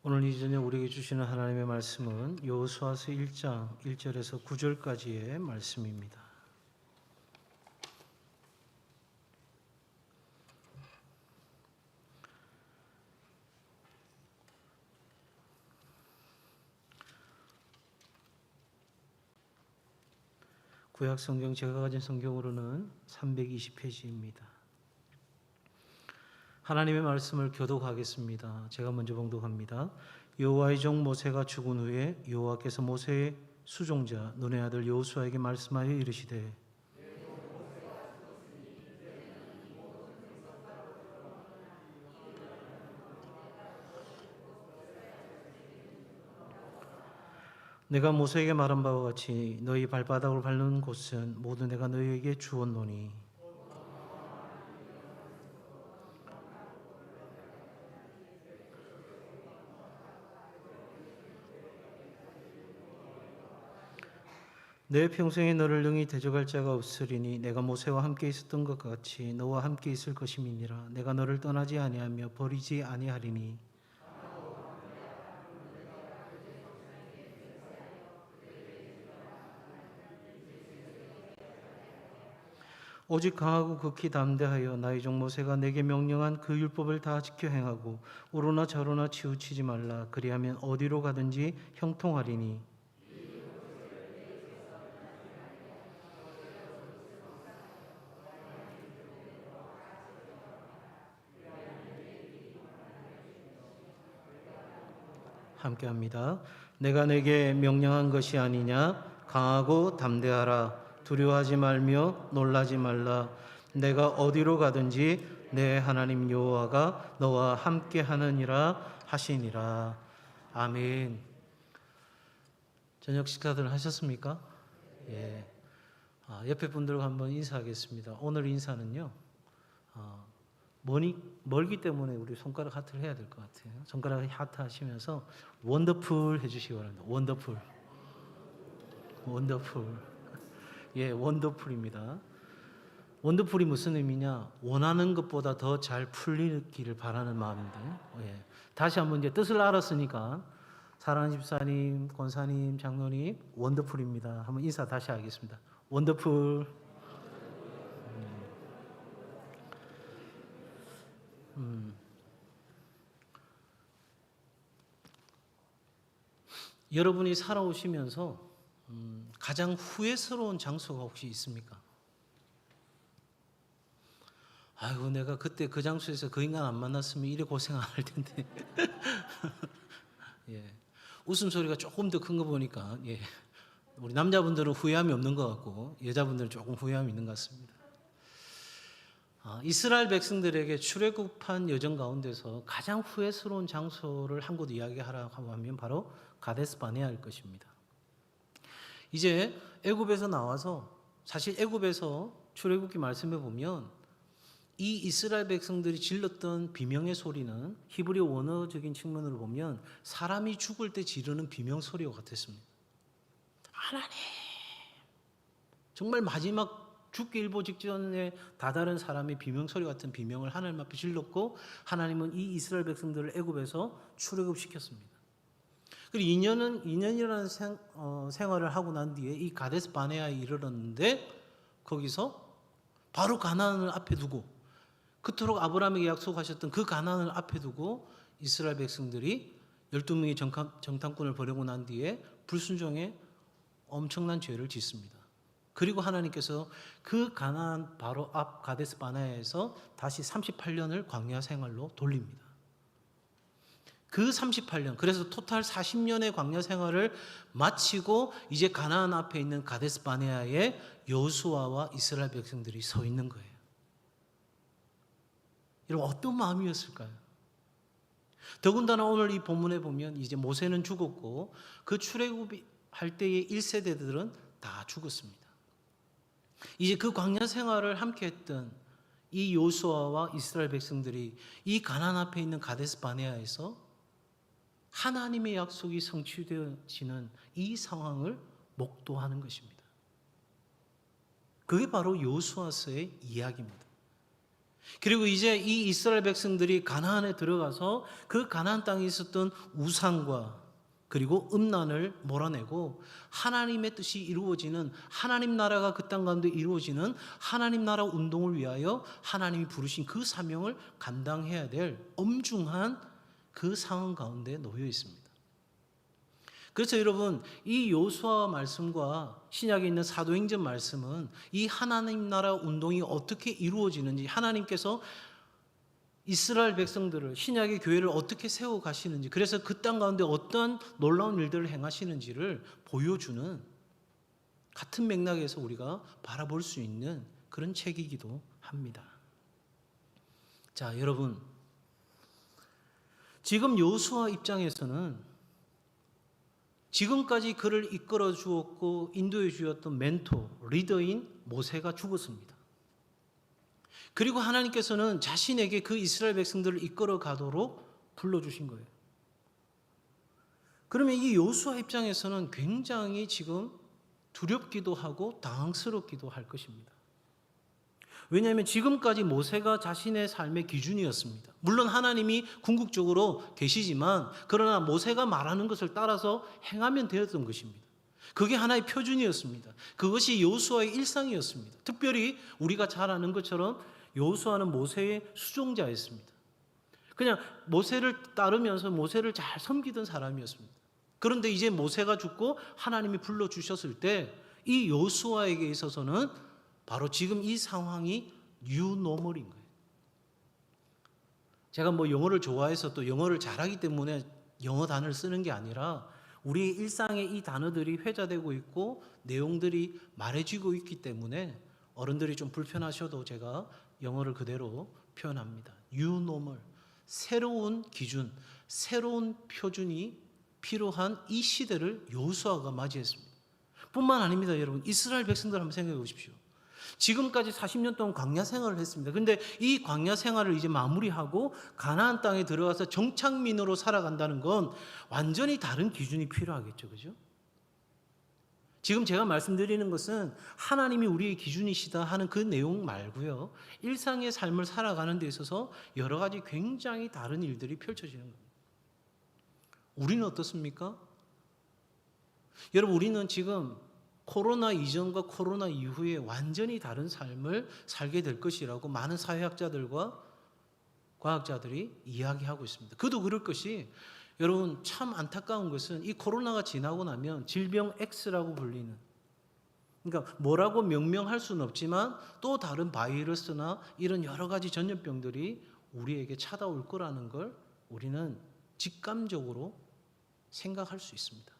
오늘 이 저녁 우리에게 주시는 하나님의 말씀은 여호수아서 1장 1절에서 9절까지의 말씀입니다. 구약 성경 제가 가진 성경으로는 320페이지입니다. 하나님의 말씀을 교독하겠습니다. 제가 먼저 봉독합니다. 여호와의 종 모세가 죽은 후에 여호와께서 모세의 수종자 눈의 아들 여호수아에게 말씀하여 이르시되 내가 모세에게 말한 바와 같이 너희 발바닥을 밟는 곳은 모두 내가 너희에게 주었노니 내 평생에 너를 능히 대적할 자가 없으리니 내가 모세와 함께 있었던 것 같이 너와 함께 있을 것임이니라. 내가 너를 떠나지 아니하며 버리지 아니하리니 오직 강하고 극히 담대하여 나의 종 모세가 내게 명령한 그 율법을 다 지켜 행하고 우로나 저로나 치우치지 말라. 그리하면 어디로 가든지 형통하리니 함께합니다. 내가 내게 명령한 것이 아니냐? 강하고 담대하라. 두려워하지 말며 놀라지 말라. 내가 어디로 가든지 내 하나님 여호와가 너와 함께 하느니라 하시니라. 아멘. 저녁 식사들 하셨습니까? 예. 옆에 분들과 한번 인사하겠습니다. 오늘 인사는요. 멀기 때문에 우리 손가락 하트를 해야 될 것 같아요. 손가락 하트 하시면서 원더풀 해주시기 바랍니다. 원더풀. 원더풀. 예, 원더풀입니다. 원더풀이 무슨 의미냐? 원하는 것보다 더 잘 풀리기를 바라는 마음인데. 예. 다시 한번 이제 뜻을 알았으니까 사랑하는 집사님, 권사님, 장로님 원더풀입니다. 한번 인사 다시 하겠습니다. 원더풀. 여러분이 살아오시면서 가장 후회스러운 장소가 혹시 있습니까? 아이고 내가 그때 그 장소에서 그 인간 안 만났으면 이래 고생 안 할 텐데. 예. 웃음소리가 조금 더 큰 거 보니까 예. 우리 남자분들은 후회함이 없는 것 같고 여자분들은 조금 후회함이 있는 것 같습니다. 이스라엘 백성들에게 출애굽한 여정 가운데서 가장 후회스러운 장소를 한 곳 이야기하라고 하면 바로 가데스 바네아일 것입니다. 이제 애굽에서 나와서 사실 애굽에서 출애굽기 말씀해 보면 이 이스라엘 백성들이 질렀던 비명의 소리는 히브리 원어적인 측면으로 보면 사람이 죽을 때 지르는 비명 소리와 같았습니다. 하나님, 정말 마지막 죽기 일보 직전에 다다른 사람의 비명소리 같은 비명을 하나님 앞에 질렀고 하나님은 이 이스라엘 백성들을 애굽에서 출애굽시켰습니다. 그리고 2년이라는 생활을 하고 난 뒤에 이 가데스 바네아에 이르렀는데 거기서 바로 가나안을 앞에 두고 그토록 아브라함에게 약속하셨던 그 가나안을 앞에 두고 이스라엘 백성들이 12명의 정탐꾼을 벌이고 난 뒤에 불순종에 엄청난 죄를 짓습니다. 그리고 하나님께서 그 가나안 바로 앞 가데스 바네아에서 다시 38년을 광야 생활로 돌립니다. 그 38년, 그래서 토탈 40년의 광야 생활을 마치고 이제 가나안 앞에 있는 가데스 바네아에 여호수아와 이스라엘 백성들이 서 있는 거예요. 여러분 어떤 마음이었을까요? 더군다나 오늘 이 본문에 보면 이제 모세는 죽었고 그 출애굽할 때의 1세대들은 다 죽었습니다. 이제 그 광야 생활을 함께 했던 이 여호수아와 이스라엘 백성들이 이 가나안 앞에 있는 가데스 바네아에서 하나님의 약속이 성취되어지는 이 상황을 목도하는 것입니다. 그게 바로 여호수아서의 이야기입니다. 그리고 이제 이 이스라엘 백성들이 가나안에 들어가서 그 가나안 땅에 있었던 우상과 그리고 음란을 몰아내고 하나님의 뜻이 이루어지는, 하나님 나라가 그 땅 가운데 이루어지는 하나님 나라 운동을 위하여 하나님이 부르신 그 사명을 감당해야 될 엄중한 그 상황 가운데 놓여 있습니다. 그래서 여러분, 이 여호수아 말씀과 신약에 있는 사도행전 말씀은 이 하나님 나라 운동이 어떻게 이루어지는지, 하나님께서 이스라엘 백성들을, 신약의 교회를 어떻게 세워 가시는지, 그래서 그 땅 가운데 어떤 놀라운 일들을 행하시는지를 보여주는 같은 맥락에서 우리가 바라볼 수 있는 그런 책이기도 합니다. 자, 여러분, 지금 여호수아 입장에서는 지금까지 그를 이끌어 주었고 인도해 주었던 멘토, 리더인 모세가 죽었습니다. 그리고 하나님께서는 자신에게 그 이스라엘 백성들을 이끌어 가도록 불러주신 거예요. 그러면 이 여호수아 입장에서는 굉장히 지금 두렵기도 하고 당황스럽기도 할 것입니다. 왜냐하면 지금까지 모세가 자신의 삶의 기준이었습니다. 물론 하나님이 궁극적으로 계시지만 그러나 모세가 말하는 것을 따라서 행하면 되었던 것입니다. 그게 하나의 표준이었습니다. 그것이 여호수아의 일상이었습니다. 특별히 우리가 잘 아는 것처럼 여호수아는 모세의 수종자였습니다. 그냥 모세를 따르면서 모세를 잘 섬기던 사람이었습니다. 그런데 이제 모세가 죽고 하나님이 불러주셨을 때 이 여호수아에게 있어서는 바로 지금 이 상황이 뉴노멀인 거예요. 제가 뭐 영어를 좋아해서 또 영어를 잘하기 때문에 영어 단어를 쓰는 게 아니라 우리 일상에 이 단어들이 회자되고 있고 내용들이 말해지고 있기 때문에 어른들이 좀 불편하셔도 제가 영어를 그대로 표현합니다. 뉴노멀, 새로운 기준, 새로운 표준이 필요한 이 시대를 여호수아가 맞이했습니다. 뿐만 아닙니다, 여러분. 이스라엘 백성들 한번 생각해 보십시오. 지금까지 40년 동안 광야 생활을 했습니다. 그런데 이 광야 생활을 이제 마무리하고 가나안 땅에 들어가서 정착민으로 살아간다는 건 완전히 다른 기준이 필요하겠죠. 그죠? 지금 제가 말씀드리는 것은 하나님이 우리의 기준이시다 하는 그 내용 말고요. 일상의 삶을 살아가는 데 있어서 여러 가지 굉장히 다른 일들이 펼쳐지는 겁니다. 우리는 어떻습니까? 여러분, 우리는 지금 코로나 이전과 코로나 이후에 완전히 다른 삶을 살게 될 것이라고 많은 사회학자들과 과학자들이 이야기하고 있습니다. 그도 그럴 것이, 여러분 참 안타까운 것은 이 코로나가 지나고 나면 질병 X라고 불리는, 그러니까 뭐라고 명명할 수는 없지만 또 다른 바이러스나 이런 여러 가지 전염병들이 우리에게 찾아올 거라는 걸 우리는 직감적으로 생각할 수 있습니다.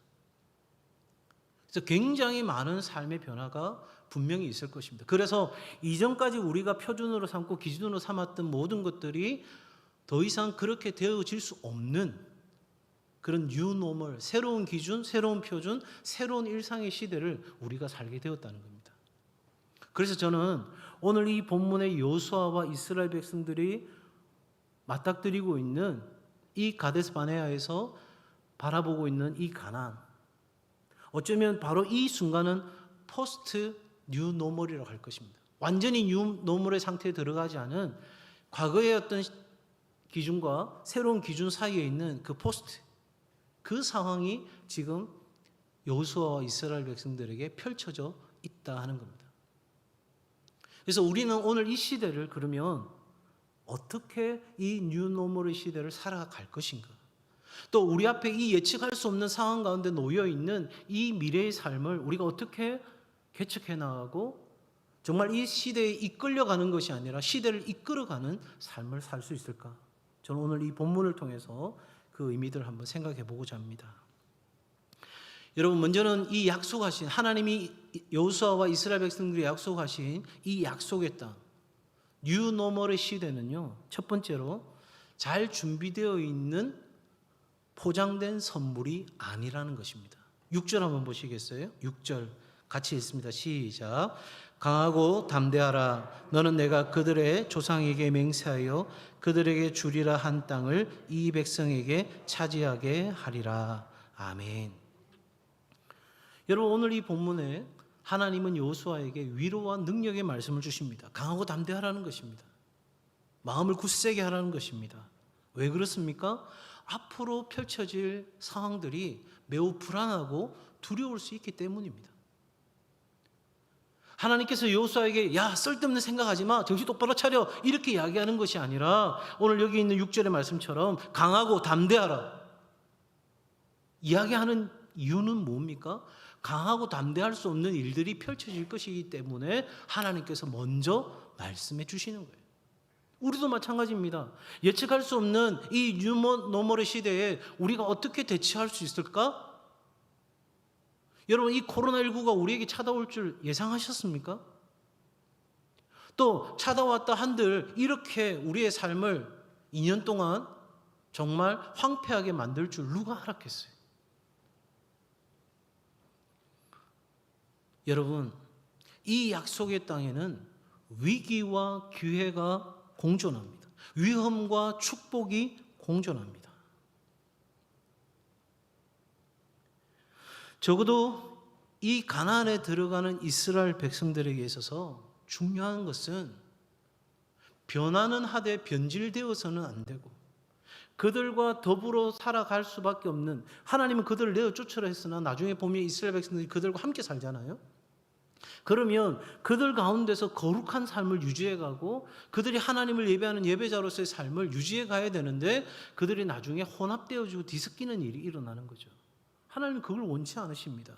그래서 굉장히 많은 삶의 변화가 분명히 있을 것입니다. 그래서 이전까지 우리가 표준으로 삼고 기준으로 삼았던 모든 것들이 더 이상 그렇게 되어질 수 없는 그런 뉴노멀, 새로운 기준, 새로운 표준, 새로운 일상의 시대를 우리가 살게 되었다는 겁니다. 그래서 저는 오늘 이 본문의 여호수아와 이스라엘 백성들이 맞닥뜨리고 있는 이 가데스 바네아에서 바라보고 있는 이 가나안, 어쩌면 바로 이 순간은 포스트 뉴노멀이라고 할 것입니다. 완전히 뉴노멀의 상태에 들어가지 않은 과거의 어떤 기준과 새로운 기준 사이에 있는 그 포스트, 그 상황이 지금 여호수아와 이스라엘 백성들에게 펼쳐져 있다 하는 겁니다. 그래서 우리는 오늘 이 시대를 그러면 어떻게 이 뉴노멀의 시대를 살아갈 것인가? 또 우리 앞에 이 예측할 수 없는 상황 가운데 놓여 있는 이 미래의 삶을 우리가 어떻게 개척해 나가고 정말 이 시대에 이끌려가는 것이 아니라 시대를 이끌어가는 삶을 살 수 있을까? 저는 오늘 이 본문을 통해서 그 의미들을 한번 생각해 보고자 합니다. 여러분, 먼저는 이 약속하신, 하나님이 여호수아와 이스라엘 백성들이 약속하신 이 약속의 땅, 뉴노멀의 시대는요, 첫 번째로 잘 준비되어 있는 포장된 선물이 아니라는 것입니다. 6절 한번 보시겠어요? 6절 같이 읽습니다. 시작. 강하고 담대하라. 너는 내가 그들의 조상에게 맹세하여 그들에게 주리라 한 땅을 이 백성에게 차지하게 하리라. 아멘. 여러분, 오늘 이 본문에 하나님은 여호수아에게 위로와 능력의 말씀을 주십니다. 강하고 담대하라는 것입니다. 마음을 굳세게 하라는 것입니다. 왜 그렇습니까? 앞으로 펼쳐질 상황들이 매우 불안하고 두려울 수 있기 때문입니다. 하나님께서 여호수아에게 야 쓸데없는 생각하지 마, 정신 똑바로 차려, 이렇게 이야기하는 것이 아니라 오늘 여기 있는 6절의 말씀처럼 강하고 담대하라 이야기하는 이유는 뭡니까? 강하고 담대할 수 없는 일들이 펼쳐질 것이기 때문에 하나님께서 먼저 말씀해 주시는 거예요. 우리도 마찬가지입니다. 예측할 수 없는 이 뉴노멀의 시대에 우리가 어떻게 대처할 수 있을까? 여러분, 이 코로나19가 우리에게 찾아올 줄 예상하셨습니까? 또 찾아왔다 한들 이렇게 우리의 삶을 2년 동안 정말 황폐하게 만들 줄 누가 알았겠어요? 여러분, 이 약속의 땅에는 위기와 기회가 공존합니다. 위험과 축복이 공존합니다. 적어도 이 가나안에 들어가는 이스라엘 백성들에게 있어서 중요한 것은 변화는 하되 변질되어서는 안 되고 그들과 더불어 살아갈 수밖에 없는, 하나님은 그들을 내어 쫓으라 했으나 나중에 보면 이스라엘 백성들이 그들과 함께 살잖아요. 그러면 그들 가운데서 거룩한 삶을 유지해가고 그들이 하나님을 예배하는 예배자로서의 삶을 유지해 가야 되는데 그들이 나중에 혼합되어지고 뒤섞이는 일이 일어나는 거죠. 하나님은 그걸 원치 않으십니다.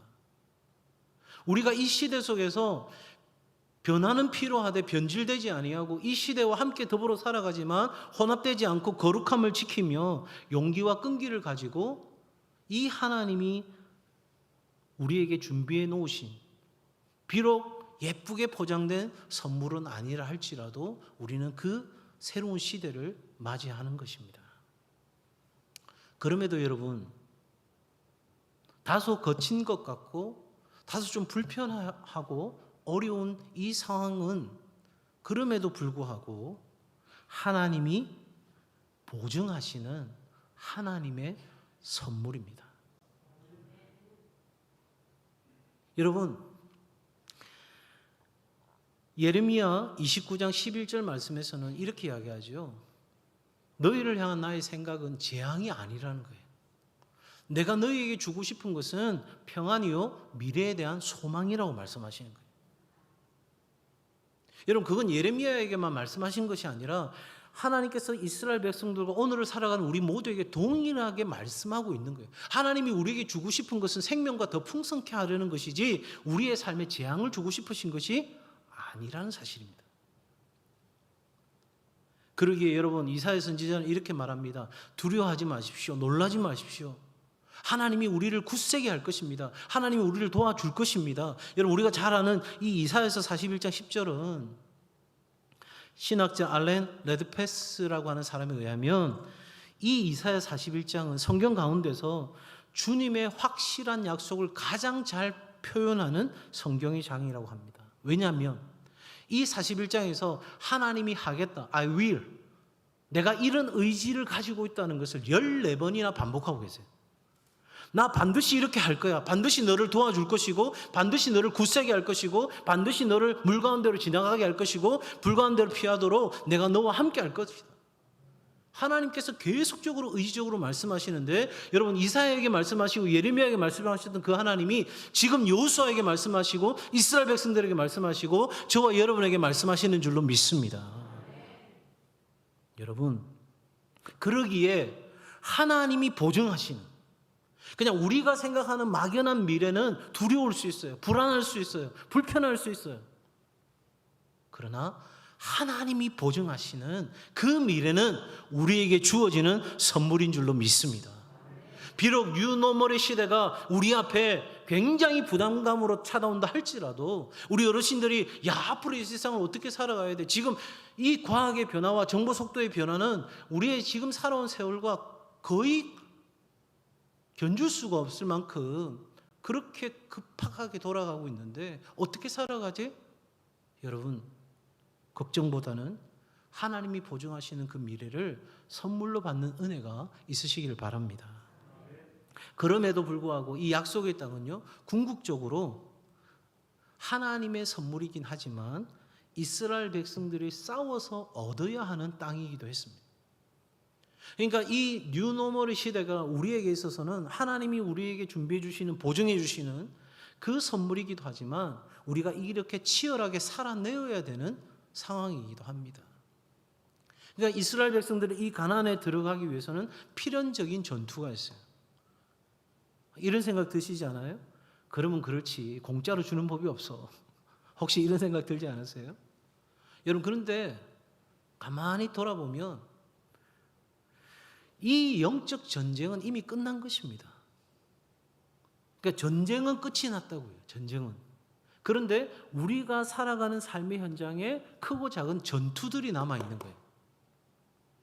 우리가 이 시대 속에서 변화는 필요하되 변질되지 아니하고 이 시대와 함께 더불어 살아가지만 혼합되지 않고 거룩함을 지키며 용기와 끈기를 가지고 이 하나님이 우리에게 준비해 놓으신, 비록 예쁘게 포장된 선물은 아니라 할지라도 우리는 그 새로운 시대를 맞이하는 것입니다. 그럼에도 여러분, 다소 거친 것 같고 다소 좀 불편하고 어려운 이 상황은 그럼에도 불구하고 하나님이 보증하시는 하나님의 선물입니다. 여러분, 예레미야 29장 11절 말씀에서는 이렇게 이야기하죠. 너희를 향한 나의 생각은 재앙이 아니라는 거예요. 내가 너희에게 주고 싶은 것은 평안이요 미래에 대한 소망이라고 말씀하시는 거예요. 여러분, 그건 예레미야에게만 말씀하신 것이 아니라 하나님께서 이스라엘 백성들과 오늘을 살아가는 우리 모두에게 동일하게 말씀하고 있는 거예요. 하나님이 우리에게 주고 싶은 것은 생명과 더 풍성케 하려는 것이지 우리의 삶에 재앙을 주고 싶으신 것이 아니라는 사실입니다. 그러기에 여러분, 이사야 선지자는 이렇게 말합니다. 두려워하지 마십시오. 놀라지 마십시오. 하나님이 우리를 굳세게 할 것입니다. 하나님이 우리를 도와줄 것입니다. 여러분, 우리가 잘 아는 이 이사야서 41장 10절은 신학자 알렌 레드패스라고 하는 사람에 의하면 이 이사야 41장은 성경 가운데서 주님의 확실한 약속을 가장 잘 표현하는 성경의 장이라고 합니다. 왜냐하면 이 41장에서 하나님이 하겠다, I will, 내가 이런 의지를 가지고 있다는 것을 14번이나 반복하고 계세요. 나 반드시 이렇게 할 거야. 반드시 너를 도와줄 것이고 반드시 너를 굳세게 할 것이고 반드시 너를 물 가운데로 지나가게 할 것이고 불 가운데로 피하도록 내가 너와 함께 할 것이다. 하나님께서 계속적으로 의지적으로 말씀하시는데, 여러분, 이사야에게 말씀하시고 예레미야에게 말씀하셨던 그 하나님이 지금 여호수아에게 말씀하시고 이스라엘 백성들에게 말씀하시고 저와 여러분에게 말씀하시는 줄로 믿습니다. 여러분, 그러기에 하나님이 보증하시는, 그냥 우리가 생각하는 막연한 미래는 두려울 수 있어요. 불안할 수 있어요. 불편할 수 있어요. 그러나 하나님이 보증하시는 그 미래는 우리에게 주어지는 선물인 줄로 믿습니다. 비록 뉴노멀의 시대가 우리 앞에 굉장히 부담감으로 찾아온다 할지라도 우리 어르신들이 야, 앞으로 이 세상을 어떻게 살아가야 돼? 지금 이 과학의 변화와 정보 속도의 변화는 우리의 지금 살아온 세월과 거의 견줄 수가 없을 만큼 그렇게 급하게 돌아가고 있는데 어떻게 살아가지? 여러분, 걱정보다는 하나님이 보증하시는 그 미래를 선물로 받는 은혜가 있으시기를 바랍니다. 그럼에도 불구하고 이 약속의 땅은요, 궁극적으로 하나님의 선물이긴 하지만 이스라엘 백성들이 싸워서 얻어야 하는 땅이기도 했습니다. 그러니까 이 뉴노멀의 시대가 우리에게 있어서는 하나님이 우리에게 준비해 주시는, 보증해 주시는 그 선물이기도 하지만 우리가 이렇게 치열하게 살아내어야 되는 상황이기도 합니다. 그러니까 이스라엘 백성들이 이 가나안에 들어가기 위해서는 필연적인 전투가 있어요. 이런 생각 드시지 않아요? 그러면 그렇지, 공짜로 주는 법이 없어. 혹시 이런 생각 들지 않으세요? 여러분, 그런데 가만히 돌아보면 이 영적 전쟁은 이미 끝난 것입니다. 그러니까 전쟁은 끝이 났다고요. 전쟁은. 그런데 우리가 살아가는 삶의 현장에 크고 작은 전투들이 남아 있는 거예요.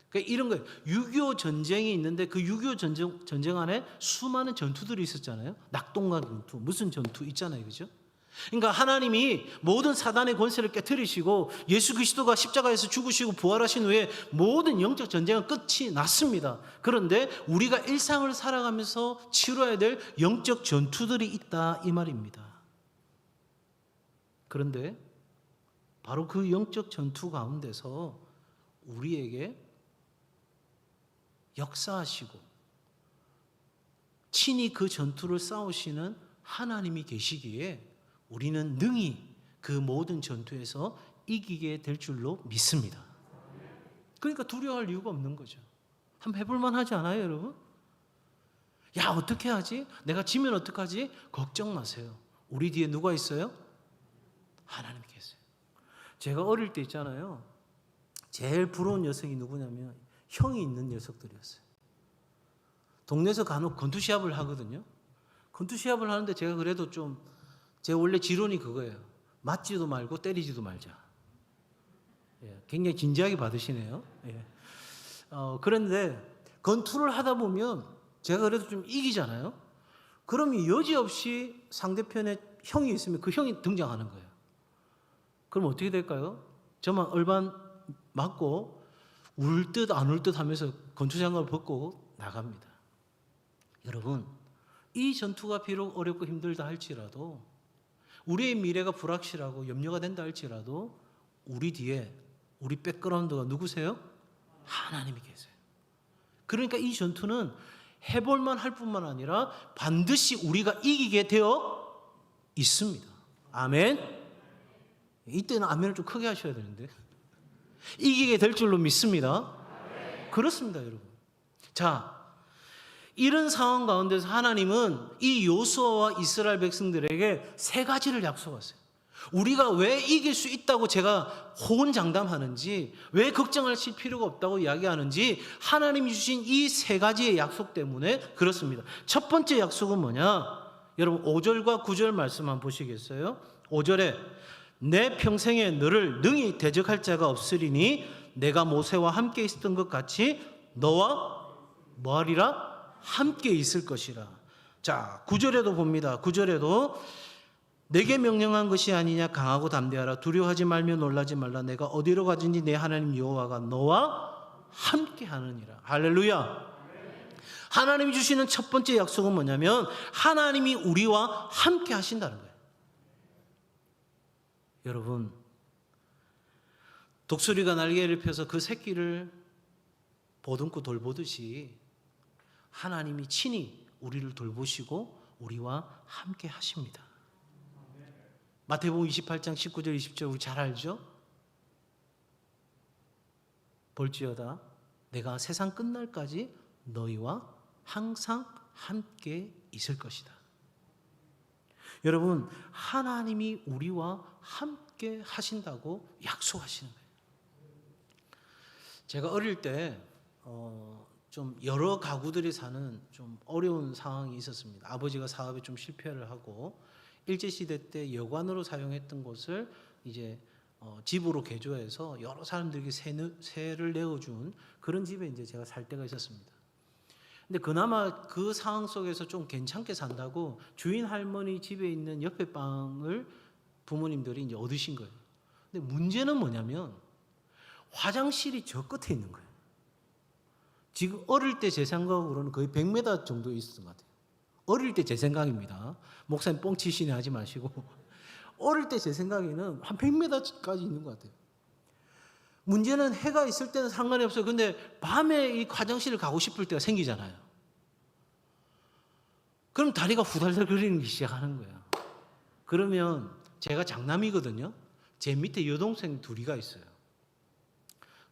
그러니까 이런 거예요. 6.25 전쟁이 있는데 그 6.25 전쟁 안에 수많은 전투들이 있었잖아요. 낙동강 전투, 무슨 전투 있잖아요. 그죠? 그러니까 하나님이 모든 사단의 권세를 깨뜨리시고 예수 그리스도가 십자가에서 죽으시고 부활하신 후에 모든 영적 전쟁은 끝이 났습니다. 그런데 우리가 일상을 살아가면서 치러야 될 영적 전투들이 있다, 이 말입니다. 그런데 바로 그 영적 전투 가운데서 우리에게 역사하시고 친히 그 전투를 싸우시는 하나님이 계시기에 우리는 능히 그 모든 전투에서 이기게 될 줄로 믿습니다. 그러니까 두려워할 이유가 없는 거죠. 한번 해볼만 하지 않아요, 여러분? 야, 어떻게 하지? 내가 지면 어떡하지? 걱정 마세요. 우리 뒤에 누가 있어요? 하나님이 계세요. 제가 어릴 때 있잖아요, 제일 부러운 녀석이 누구냐면 형이 있는 녀석들이었어요. 동네에서 간혹 권투시합을 하거든요. 권투시합을 하는데 제가 그래도 제 원래 지론이 그거예요. 맞지도 말고 때리지도 말자. 예, 굉장히 진지하게 받으시네요. 예. 그런데 권투를 하다 보면 제가 그래도 좀 이기잖아요. 그럼 여지없이 상대편에 형이 있으면 그 형이 등장하는 거예요. 그럼 어떻게 될까요? 저만 얼반 맞고 울 듯 안 울 듯 하면서 권투장갑을 벗고 나갑니다. 여러분, 이 전투가 비록 어렵고 힘들다 할지라도, 우리의 미래가 불확실하고 염려가 된다 할지라도 우리 뒤에, 우리 백그라운드가 누구세요? 하나님이 계세요. 그러니까 이 전투는 해볼만 할 뿐만 아니라 반드시 우리가 이기게 되어 있습니다. 아멘. 이때는 아멘을 좀 크게 하셔야 되는데. 이기게 될 줄로 믿습니다. 그렇습니다, 여러분. 자, 이런 상황 가운데서 하나님은 이 요수아와 이스라엘 백성들에게 세 가지를 약속하세요. 우리가 왜 이길 수 있다고 제가 호언장담하는지, 왜 걱정하실 필요가 없다고 이야기하는지, 하나님이 주신 이 세 가지의 약속 때문에 그렇습니다. 첫 번째 약속은 뭐냐? 여러분 5절과 9절 말씀 한번 보시겠어요? 5절에 내 평생에 너를 능히 대적할 자가 없으리니 내가 모세와 함께 있었던 것 같이 너와 뭐하리라? 함께 있을 것이라. 자, 9절에도 봅니다. 9절에도 내게 명령한 것이 아니냐, 강하고 담대하라, 두려워하지 말며 놀라지 말라, 내가 어디로 가든지 내 하나님 여호와가 너와 함께 하느니라. 할렐루야. 하나님이 주시는 첫 번째 약속은 뭐냐면 하나님이 우리와 함께 하신다는 거예요. 여러분, 독수리가 날개를 펴서 그 새끼를 보듬고 돌보듯이 하나님이 친히 우리를 돌보시고 우리와 함께 하십니다. 마태복음 28장 19절 20절 우리 잘 알죠? 볼지어다 내가 세상 끝날까지 너희와 항상 함께 있을 것이다. 여러분, 하나님이 우리와 함께 하신다고 약속하시는 거예요. 제가 어릴 때 좀 여러 가구들이 사는 좀 어려운 상황이 있었습니다. 아버지가 사업에 좀 실패를 하고 일제시대 때 여관으로 사용했던 곳을 이제 집으로 개조해서 여러 사람들에게 세를 내어준 그런 집에 이제 제가 살 때가 있었습니다. 근데 그나마 그 상황 속에서 좀 괜찮게 산다고 주인 할머니 집에 있는 옆에 방을 부모님들이 이제 얻으신 거예요. 근데 문제는 뭐냐면 화장실이 저 끝에 있는 거예요. 지금 어릴 때 제 생각으로는 거의 100m 정도 있었던 것 같아요. 어릴 때 제 생각입니다. 목사님 뻥치시네 하지 마시고 어릴 때 제 생각에는 한 100m까지 있는 것 같아요. 문제는 해가 있을 때는 상관이 없어요. 근데 밤에 이 화장실을 가고 싶을 때가 생기잖아요. 그럼 다리가 후달달거리기 시작하는 거예요. 그러면 제가 장남이거든요. 제 밑에 여동생 둘이가 있어요.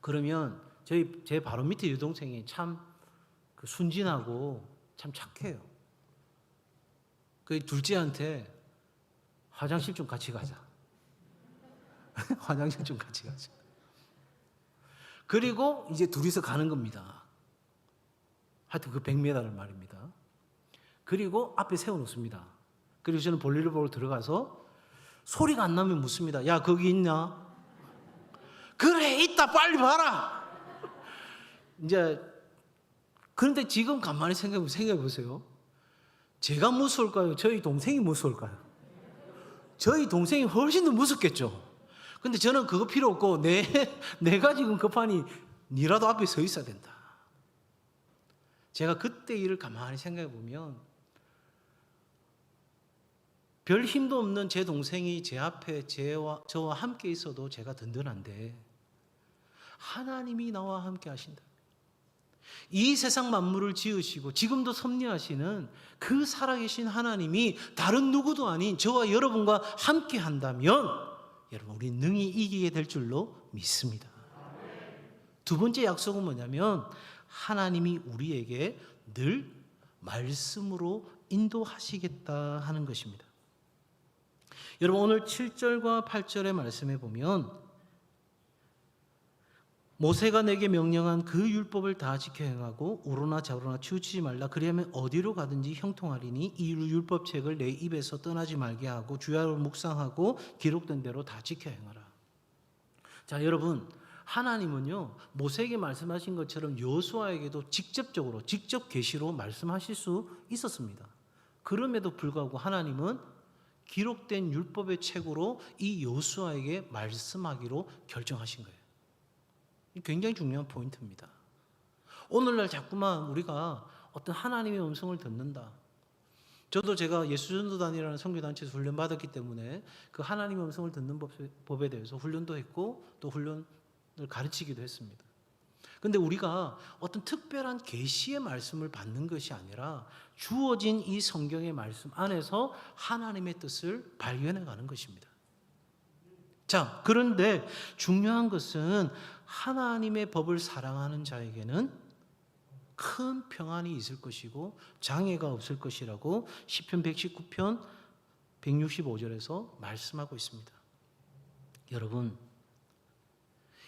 그러면 제 바로 밑에 여동생이 참 순진하고 참 착해요. 그 둘째한테 화장실 좀 같이 가자. 화장실 좀 같이 가자. 그리고 이제 둘이서 가는 겁니다. 하여튼 그 100m를 말입니다. 그리고 앞에 세워놓습니다. 그리고 저는 볼일을 보러 들어가서 소리가 안 나면 묻습니다. 야, 거기 있냐? 그래, 있다, 빨리 봐라. 이제 그런데 지금 가만히 생각해 보세요. 제가 무서울까요? 저희 동생이 무서울까요? 저희 동생이 훨씬 더 무섭겠죠. 근데 저는 그거 필요 없고 내가 지금 급하니 니라도 앞에 서 있어야 된다. 제가 그때 일을 가만히 생각해 보면 별 힘도 없는 제 동생이 제 앞에 저와 함께 있어도 제가 든든한데 하나님이 나와 함께 하신다. 이 세상 만물을 지으시고 지금도 섭리하시는 그 살아계신 하나님이 다른 누구도 아닌 저와 여러분과 함께 한다면 여러분, 우리 능히 이기게 될 줄로 믿습니다. 두 번째 약속은 뭐냐면 하나님이 우리에게 늘 말씀으로 인도하시겠다 하는 것입니다. 여러분, 오늘 7절과 8절의 말씀에 보면 모세가 내게 명령한 그 율법을 다 지켜 행하고 우로나 좌로나 치우치지 말라. 그리하면 어디로 가든지 형통하리니 이 율법책을 내 입에서 떠나지 말게 하고 주야로 묵상하고 기록된 대로 다 지켜 행하라. 자, 여러분, 하나님은요 모세에게 말씀하신 것처럼 여호수아에게도 직접 계시로 말씀하실 수 있었습니다. 그럼에도 불구하고 하나님은 기록된 율법의 책으로 이 여호수아에게 말씀하기로 결정하신 거예요. 굉장히 중요한 포인트입니다. 오늘날 자꾸만 우리가 어떤 하나님의 음성을 듣는다. 저도 제가 예수전도단이라는 선교단체에서 훈련받았기 때문에 그 하나님의 음성을 듣는 법에 대해서 훈련도 했고 또 훈련을 가르치기도 했습니다. 그런데 우리가 어떤 특별한 계시의 말씀을 받는 것이 아니라 주어진 이 성경의 말씀 안에서 하나님의 뜻을 발견해 가는 것입니다. 자, 그런데 중요한 것은 하나님의 법을 사랑하는 자에게는 큰 평안이 있을 것이고 장애가 없을 것이라고 시편 119편 165절에서 말씀하고 있습니다. 여러분,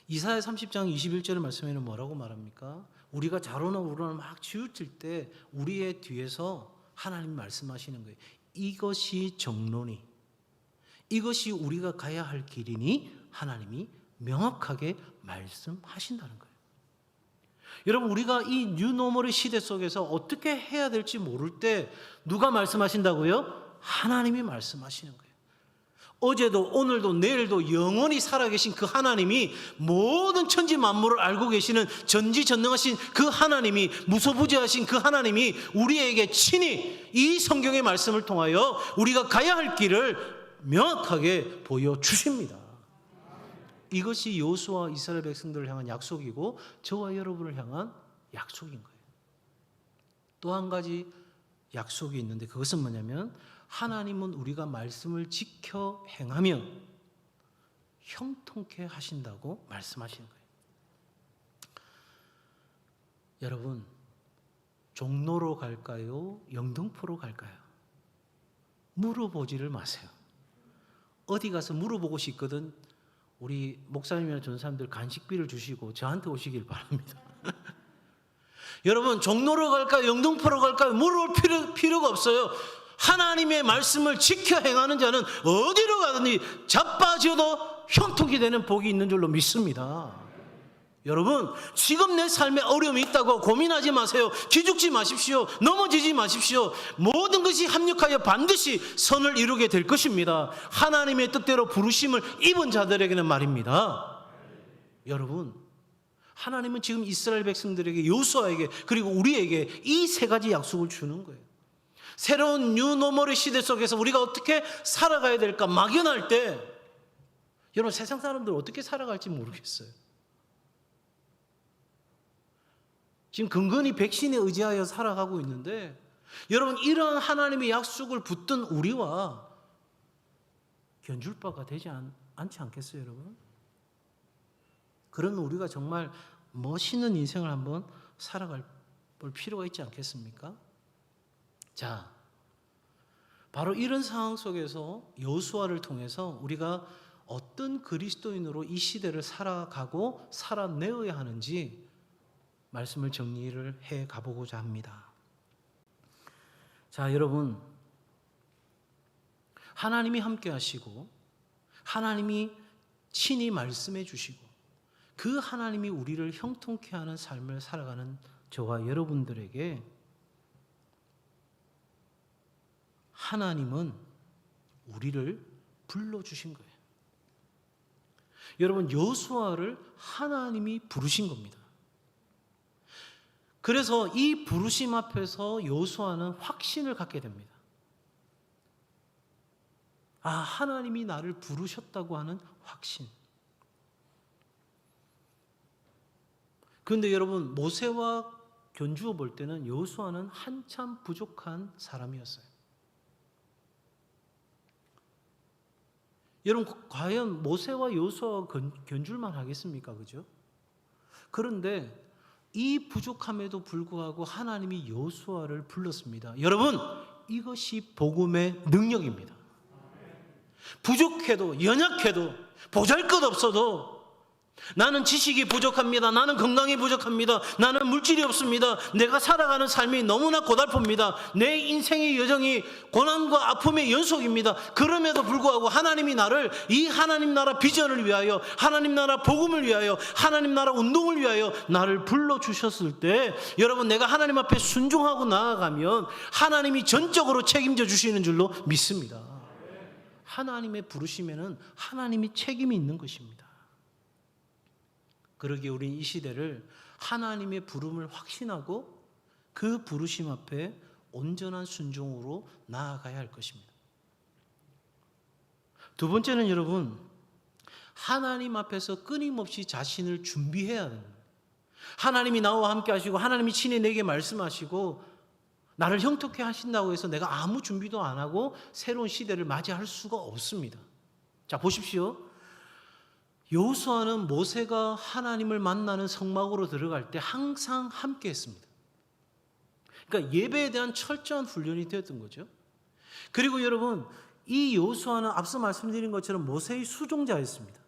이사야 30장 21절의 말씀에는 뭐라고 말합니까? 우리가 좌로나 우로나 막 치우칠 때 우리의 뒤에서 하나님이 말씀하시는 거예요. 이것이 정론이, 이것이 우리가 가야 할 길이니 하나님이 명확하게 말씀하신다는 거예요. 여러분, 우리가 이 뉴노멀의 시대 속에서 어떻게 해야 될지 모를 때 누가 말씀하신다고요? 하나님이 말씀하시는 거예요. 어제도 오늘도 내일도 영원히 살아계신 그 하나님이 모든 천지 만물을 알고 계시는 전지전능하신 그 하나님이, 무소부재하신 그 하나님이 우리에게 친히 이 성경의 말씀을 통하여 우리가 가야 할 길을 명확하게 보여주십니다. 이것이 여호수아 이스라엘 백성들을 향한 약속이고 저와 여러분을 향한 약속인 거예요. 또 한 가지 약속이 있는데 그것은 뭐냐면 하나님은 우리가 말씀을 지켜 행하면 형통케 하신다고 말씀하시는 거예요. 여러분, 종로로 갈까요? 영등포로 갈까요? 물어보지를 마세요. 어디 가서 물어보고 싶거든 우리 목사님이나 전사님들 간식비를 주시고 저한테 오시길 바랍니다. 여러분, 종로로 갈까요? 영등포로 갈까요? 물어볼 필요가 없어요. 하나님의 말씀을 지켜 행하는 자는 어디로 가든지 자빠져도 형통이 되는 복이 있는 줄로 믿습니다. 여러분, 지금 내 삶에 어려움이 있다고 고민하지 마세요. 기죽지 마십시오. 넘어지지 마십시오. 모든 것이 합력하여 반드시 선을 이루게 될 것입니다. 하나님의 뜻대로 부르심을 입은 자들에게는 말입니다. 여러분, 하나님은 지금 이스라엘 백성들에게, 여호수아에게, 그리고 우리에게 이 세 가지 약속을 주는 거예요. 새로운 뉴노멀의 시대 속에서 우리가 어떻게 살아가야 될까 막연할 때 여러분 세상 사람들 어떻게 살아갈지 모르겠어요. 지금 근근히 백신에 의지하여 살아가고 있는데 여러분 이런 하나님의 약속을 붙든 우리와 견줄 바가 되지 않지 않겠어요, 여러분? 그런 우리가 정말 멋있는 인생을 한번 살아갈 필요가 있지 않겠습니까? 자, 바로 이런 상황 속에서 여호수아를 통해서 우리가 어떤 그리스도인으로 이 시대를 살아가고 살아내어야 하는지 말씀을 정리를 해 가보고자 합니다. 자, 여러분, 하나님이 함께 하시고 하나님이 친히 말씀해 주시고 그 하나님이 우리를 형통케 하는 삶을 살아가는 저와 여러분들에게 하나님은 우리를 불러주신 거예요. 여러분, 여호수아를 하나님이 부르신 겁니다. 그래서 이 부르심 앞에서 여호수아는 확신을 갖게 됩니다. 아, 하나님이 나를 부르셨다고 하는 확신. 그런데 여러분, 모세와 견주어 볼 때는 여호수아는 한참 부족한 사람이었어요. 여러분, 과연 모세와 여호수아가 견줄만 하겠습니까? 그죠? 그런데 이 부족함에도 불구하고 하나님이 여호수아를 불렀습니다. 여러분, 이것이 복음의 능력입니다. 부족해도 연약해도 보잘것없어도 나는 지식이 부족합니다. 나는 건강이 부족합니다. 나는 물질이 없습니다. 내가 살아가는 삶이 너무나 고달픕니다. 내 인생의 여정이 고난과 아픔의 연속입니다. 그럼에도 불구하고 하나님이 나를 이 하나님 나라 비전을 위하여, 하나님 나라 복음을 위하여, 하나님 나라 운동을 위하여 나를 불러주셨을 때 여러분, 내가 하나님 앞에 순종하고 나아가면 하나님이 전적으로 책임져 주시는 줄로 믿습니다. 하나님의 부르심에는 하나님이 책임이 있는 것입니다. 그러기에 우리는 이 시대를 하나님의 부름을 확신하고 그 부르심 앞에 온전한 순종으로 나아가야 할 것입니다. 두 번째는 여러분, 하나님 앞에서 끊임없이 자신을 준비해야 합니다. 하나님이 나와 함께 하시고 하나님이 친히 내게 말씀하시고 나를 형통케 하신다고 해서 내가 아무 준비도 안 하고 새로운 시대를 맞이할 수가 없습니다. 자, 보십시오. 여호수아는 모세가 하나님을 만나는 성막으로 들어갈 때 항상 함께 했습니다. 그러니까 예배에 대한 철저한 훈련이 되었던 거죠. 그리고 여러분, 이 여호수아는 앞서 말씀드린 것처럼 모세의 수종자였습니다.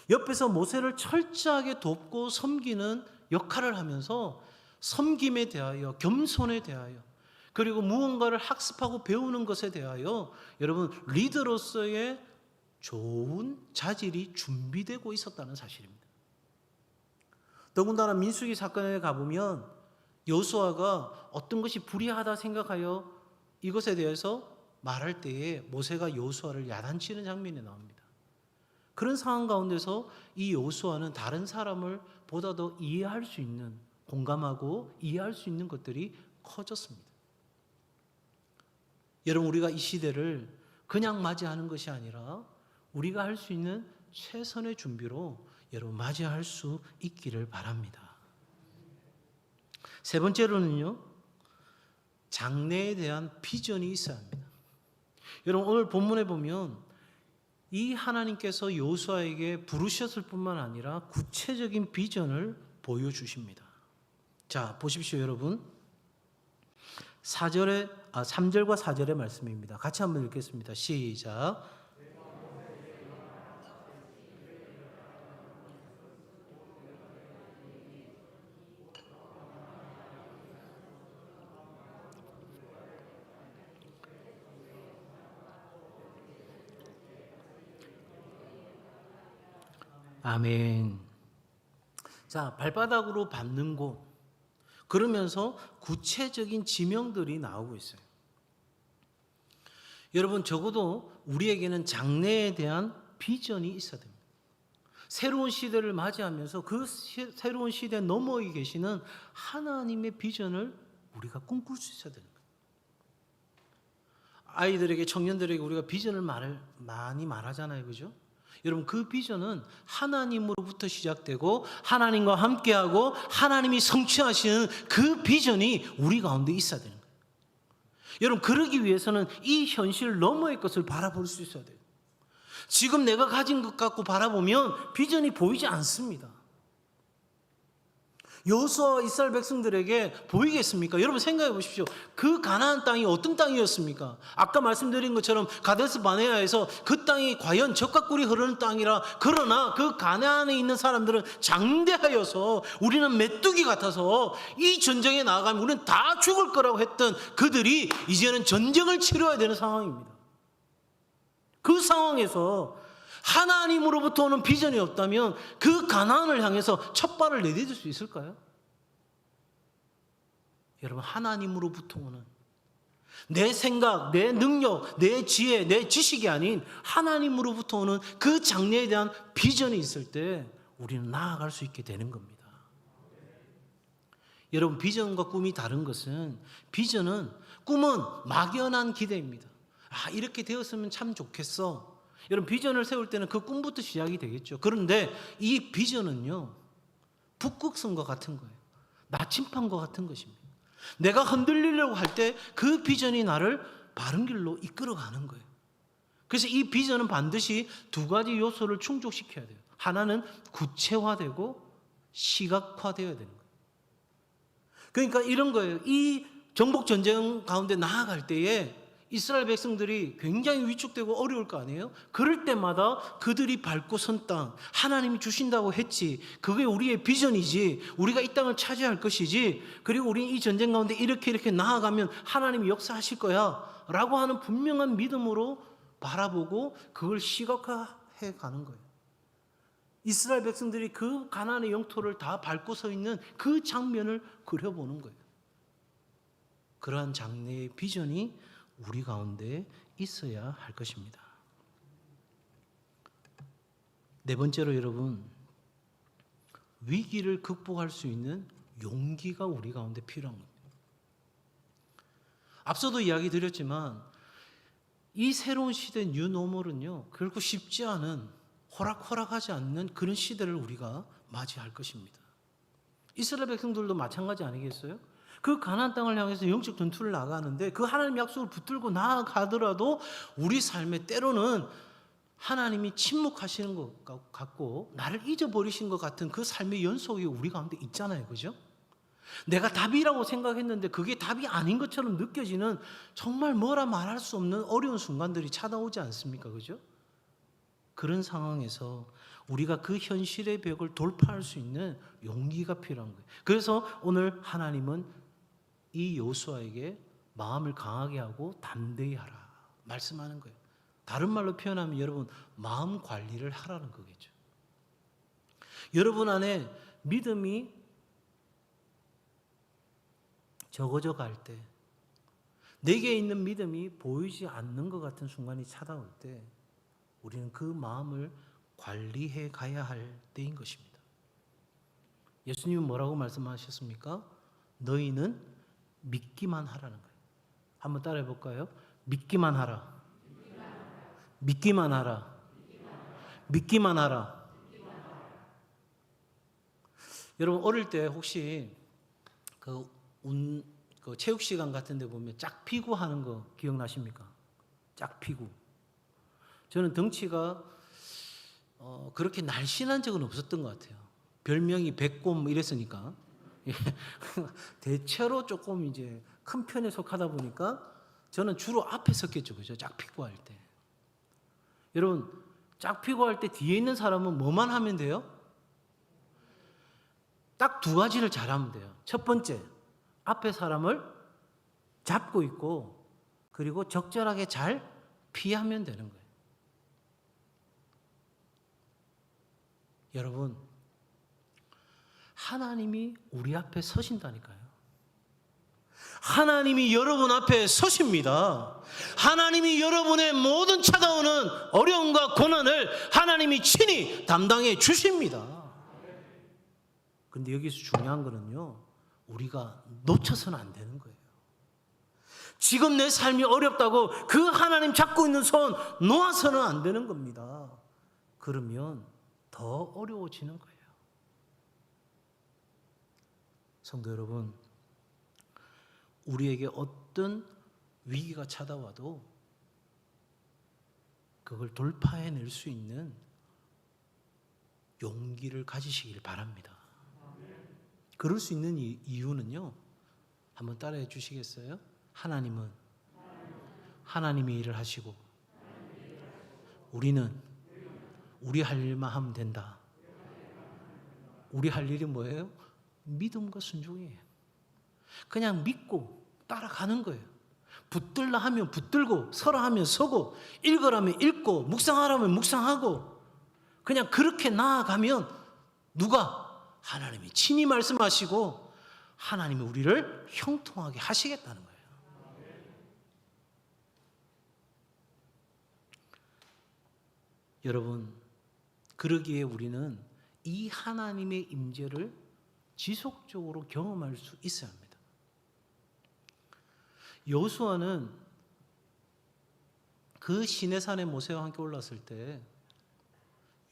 옆에서 모세를 철저하게 돕고 섬기는 역할을 하면서 섬김에 대하여, 겸손에 대하여, 그리고 무언가를 학습하고 배우는 것에 대하여 여러분, 리더로서의 좋은 자질이 준비되고 있었다는 사실입니다. 더군다나 민수기 사건에 가보면 여호수아가 어떤 것이 불의하다 생각하여 이것에 대해서 말할 때에 모세가 여호수아를 야단치는 장면이 나옵니다. 그런 상황 가운데서 이 여호수아는 다른 사람을 보다 더 이해할 수 있는, 공감하고 이해할 수 있는 것들이 커졌습니다. 여러분, 우리가 이 시대를 그냥 맞이하는 것이 아니라 우리가 할 수 있는 최선의 준비로 여러분 맞이할 수 있기를 바랍니다. 세 번째로는요, 장래에 대한 비전이 있어야 합니다. 여러분, 오늘 본문에 보면 이 하나님께서 여호수아에게 부르셨을 뿐만 아니라 구체적인 비전을 보여주십니다. 자, 보십시오, 여러분. 3절과 4절의 말씀입니다. 같이 한번 읽겠습니다. 시작. 아멘. 자, 발바닥으로 밟는 곳, 그러면서 구체적인 지명들이 나오고 있어요. 여러분, 적어도 우리에게는 장래에 대한 비전이 있어야 됩니다. 새로운 시대를 맞이하면서 그 새로운 시대 너머에 계시는 하나님의 비전을 우리가 꿈꿀 수 있어야 되는 거예요. 아이들에게, 청년들에게 우리가 비전을 많이 말하잖아요. 그죠? 여러분, 그 비전은 하나님으로부터 시작되고 하나님과 함께하고 하나님이 성취하시는 그 비전이 우리 가운데 있어야 되는 거예요. 여러분, 그러기 위해서는 이 현실 너머의 것을 바라볼 수 있어야 돼요. 지금 내가 가진 것 갖고 바라보면 비전이 보이지 않습니다. 여호수아와 이스라엘 백성들에게 보이겠습니까? 여러분 생각해 보십시오. 그 가나안 땅이 어떤 땅이었습니까? 아까 말씀드린 것처럼 가데스 바네아에서 그 땅이 과연 젖과 꿀이 흐르는 땅이라, 그러나 그 가나안에 있는 사람들은 장대하여서 우리는 메뚜기 같아서 이 전쟁에 나아가면 우리는 다 죽을 거라고 했던 그들이 이제는 전쟁을 치러야 되는 상황입니다. 그 상황에서 하나님으로부터 오는 비전이 없다면 그 가나안을 향해서 첫 발을 내딛을 수 있을까요? 여러분, 하나님으로부터 오는, 내 생각, 내 능력, 내 지혜, 내 지식이 아닌 하나님으로부터 오는 그 장래에 대한 비전이 있을 때 우리는 나아갈 수 있게 되는 겁니다. 여러분, 비전과 꿈이 다른 것은, 비전은, 꿈은 막연한 기대입니다. 아, 이렇게 되었으면 참 좋겠어. 여러분, 비전을 세울 때는 그 꿈부터 시작이 되겠죠. 그런데 이 비전은요, 북극성과 같은 거예요. 나침판과 같은 것입니다. 내가 흔들리려고 할 때 그 비전이 나를 바른 길로 이끌어가는 거예요. 그래서 이 비전은 반드시 두 가지 요소를 충족시켜야 돼요. 하나는 구체화되고 시각화되어야 되는 거예요. 그러니까 이런 거예요. 이 정복전쟁 가운데 나아갈 때에 이스라엘 백성들이 굉장히 위축되고 어려울 거 아니에요? 그럴 때마다 그들이 밟고 선 땅, 하나님이 주신다고 했지, 그게 우리의 비전이지, 우리가 이 땅을 차지할 것이지, 그리고 우리는 이 전쟁 가운데 이렇게 나아가면 하나님이 역사하실 거야 라고 하는 분명한 믿음으로 바라보고 그걸 시각화해 가는 거예요. 이스라엘 백성들이 그 가나안의 영토를 다 밟고 서 있는 그 장면을 그려보는 거예요. 그러한 장래의 비전이 우리 가운데 있어야 할 것입니다. 네 번째로 여러분, 위기를 극복할 수 있는 용기가 우리 가운데 필요한 겁니다. 앞서도 이야기 드렸지만 이 새로운 시대 뉴노멀은요, 결코 쉽지 않은, 호락호락하지 않는 그런 시대를 우리가 맞이할 것입니다. 이스라엘 백성들도 마찬가지 아니겠어요? 그 가나안 땅을 향해서 영적 전투를 나가는데 그 하나님의 약속을 붙들고 나아가더라도 우리 삶에 때로는 하나님이 침묵하시는 것 같고 나를 잊어버리신 것 같은 그 삶의 연속이 우리 가운데 있잖아요. 그죠? 내가 답이라고 생각했는데 그게 답이 아닌 것처럼 느껴지는, 정말 뭐라 말할 수 없는 어려운 순간들이 찾아오지 않습니까? 그죠? 그런 상황에서 우리가 그 현실의 벽을 돌파할 수 있는 용기가 필요한 거예요. 그래서 오늘 하나님은 이 여호수아에게 마음을 강하게 하고 담대히 하라 말씀하는 거예요. 다른 말로 표현하면 여러분, 마음 관리를 하라는 거겠죠. 여러분 안에 믿음이 적어져 갈 때, 내게 있는 믿음이 보이지 않는 것 같은 순간이 찾아올 때 우리는 그 마음을 관리해 가야 할 때인 것입니다. 예수님은 뭐라고 말씀하셨습니까? 너희는 믿기만 하라는 거예요. 한번 따라해 볼까요? 믿기만 하라. 믿기만 하라. 믿기만 하라. 여러분, 어릴 때 혹시 그 체육 시간 같은 데 보면 짝피구 하는 거 기억나십니까? 짝피구. 저는 덩치가 그렇게 날씬한 적은 없었던 것 같아요. 별명이 백곰 뭐 이랬으니까. 대체로 조금 이제 큰 편에 속하다 보니까 저는 주로 앞에 섰겠죠. 그죠? 짝피구 할 때. 여러분, 짝피구 할 때 뒤에 있는 사람은 뭐만 하면 돼요? 딱 두 가지를 잘하면 돼요. 첫 번째, 앞에 사람을 잡고 있고, 그리고 적절하게 잘 피하면 되는 거예요. 여러분, 하나님이 우리 앞에 서신다니까요. 하나님이 여러분 앞에 서십니다. 하나님이 여러분의 모든 찾아오는 어려움과 고난을 하나님이 친히 담당해 주십니다. 그런데 여기서 중요한 거는요, 우리가 놓쳐서는 안 되는 거예요. 지금 내 삶이 어렵다고 그 하나님 잡고 있는 손 놓아서는 안 되는 겁니다. 그러면 더 어려워지는 거예요. 성도 여러분, 우리에게 어떤 위기가 찾아와도 그걸 돌파해낼 수 있는 용기를 가지시길 바랍니다. 그럴 수 있는 이유는요, 한번 따라해 주시겠어요? 하나님은 하나님의 일을 하시고 우리는 우리 할 일만 하면 된다. 우리 할 일이 뭐예요? 믿음과 순종이에요. 그냥 믿고 따라가는 거예요. 붙들라 하면 붙들고, 서라 하면 서고, 읽으라면 읽고, 묵상하라면 묵상하고, 그냥 그렇게 나아가면 누가? 하나님이 친히 말씀하시고 하나님이 우리를 형통하게 하시겠다는 거예요. 여러분, 그러기에 우리는 이 하나님의 임재를 지속적으로 경험할 수 있어야 합니다. 여호수아는 그 시내산에 모세와 함께 올랐을 때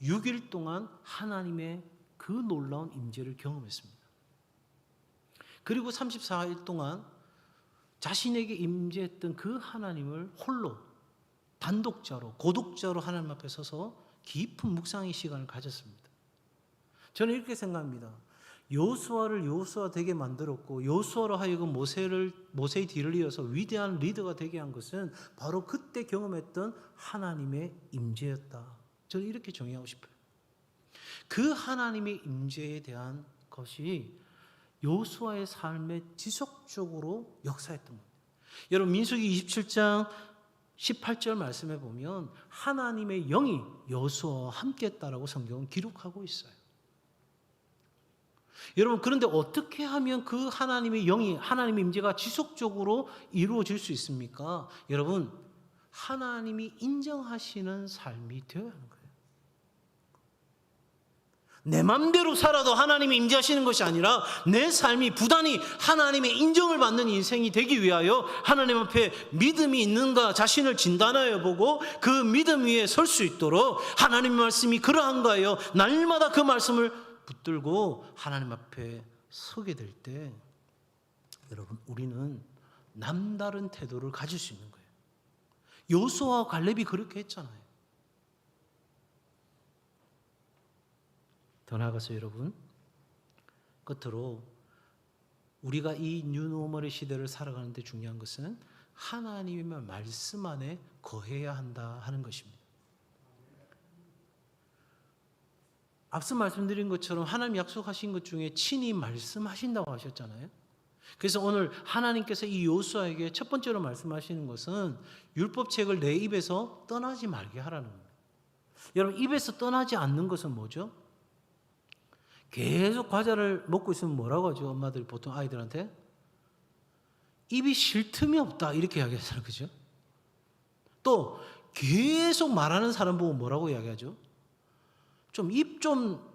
6일 동안 하나님의 그 놀라운 임재를 경험했습니다. 그리고 34일 동안 자신에게 임재했던 그 하나님을 홀로 단독자로, 고독자로 하나님 앞에 서서 깊은 묵상의 시간을 가졌습니다. 저는 이렇게 생각합니다. 여호수아를 여호수아 되게 만들었고 여호수아로 하여금 모세의 뒤를 이어서 위대한 리더가 되게 한 것은 바로 그때 경험했던 하나님의 임재였다. 저는 이렇게 정의하고 싶어요. 그 하나님의 임재에 대한 것이 여호수아의 삶에 지속적으로 역사했던 겁니다. 여러분, 민수기 27장 18절 말씀에 보면 하나님의 영이 여호수아와 함께 했다라고 성경은 기록하고 있어요. 여러분, 그런데 어떻게 하면 그 하나님의 영이, 하나님의 임재가 지속적으로 이루어질 수 있습니까? 여러분, 하나님이 인정하시는 삶이 되어야 하는 거예요. 내 맘대로 살아도 하나님이 임재하시는 것이 아니라 내 삶이 부단히 하나님의 인정을 받는 인생이 되기 위하여 하나님 앞에 믿음이 있는가 자신을 진단하여 보고 그 믿음 위에 설 수 있도록 하나님의 말씀이 그러한가요? 날마다 그 말씀을 붙들고 하나님 앞에 서게 될 때 여러분, 우리는 남다른 태도를 가질 수 있는 거예요. 여호수아와 갈렙이 그렇게 했잖아요. 더 나아가서 여러분, 끝으로 우리가 이 뉴노멀의 시대를 살아가는 데 중요한 것은 하나님의 말씀 안에 거해야 한다 하는 것입니다. 앞서 말씀드린 것처럼 하나님 약속하신 것 중에 친히 말씀하신다고 하셨잖아요. 그래서 오늘 하나님께서 이 여호수아에게 첫 번째로 말씀하시는 것은 율법책을 내 입에서 떠나지 말게 하라는 겁니다. 여러분, 입에서 떠나지 않는 것은 뭐죠? 계속 과자를 먹고 있으면 뭐라고 하죠? 엄마들이 보통 아이들한테 입이 쉴 틈이 없다 이렇게 이야기하잖아요. 그죠? 또 계속 말하는 사람 보고 뭐라고 이야기하죠? 좀 입 좀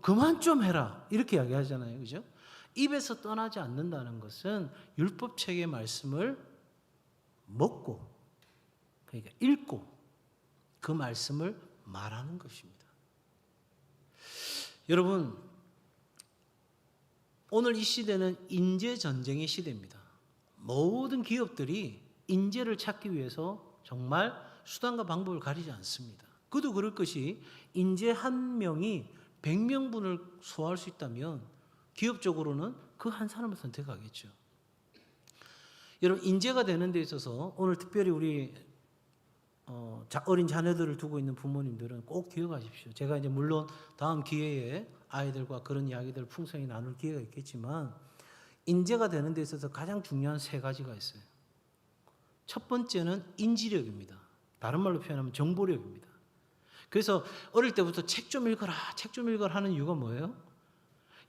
그만 좀 해라 이렇게 이야기하잖아요. 그죠? 입에서 떠나지 않는다는 것은 율법책의 말씀을 먹고, 그러니까 읽고 그 말씀을 말하는 것입니다. 여러분, 오늘 이 시대는 인재 전쟁의 시대입니다. 모든 기업들이 인재를 찾기 위해서 정말 수단과 방법을 가리지 않습니다. 그도 그럴 것이 인재 한 명이 100명분을 소화할 수 있다면 기업적으로는 그 한 사람을 선택하겠죠. 여러분, 인재가 되는 데 있어서 오늘 특별히 우리 어린 자녀들을 두고 있는 부모님들은 꼭 기억하십시오. 제가 이제 물론 다음 기회에 아이들과 그런 이야기들을 풍성히 나눌 기회가 있겠지만 인재가 되는 데 있어서 가장 중요한 세 가지가 있어요. 첫 번째는 인지력입니다. 다른 말로 표현하면 정보력입니다. 그래서 어릴 때부터 책 좀 읽어라, 책 좀 읽어라 하는 이유가 뭐예요?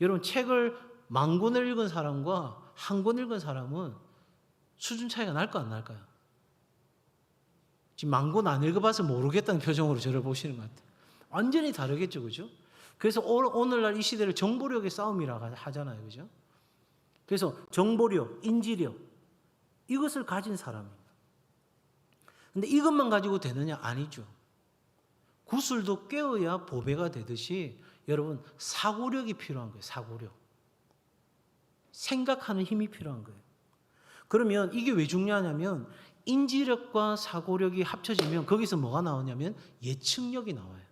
여러분, 책을 10,000권을 읽은 사람과 1권 읽은 사람은 수준 차이가 날까 안 날까요? 지금 10,000권 안 읽어봐서 모르겠다는 표정으로 저를 보시는 것 같아요. 완전히 다르겠죠, 그죠? 그래서 오늘날 이 시대를 정보력의 싸움이라고 하잖아요, 그죠? 그래서 정보력, 인지력 이것을 가진 사람입니다. 근데 이것만 가지고 되느냐? 아니죠. 구슬도 깨어야 보배가 되듯이 여러분 사고력이 필요한 거예요. 사고력. 생각하는 힘이 필요한 거예요. 그러면 이게 왜 중요하냐면 인지력과 사고력이 합쳐지면 거기서 뭐가 나오냐면 예측력이 나와요.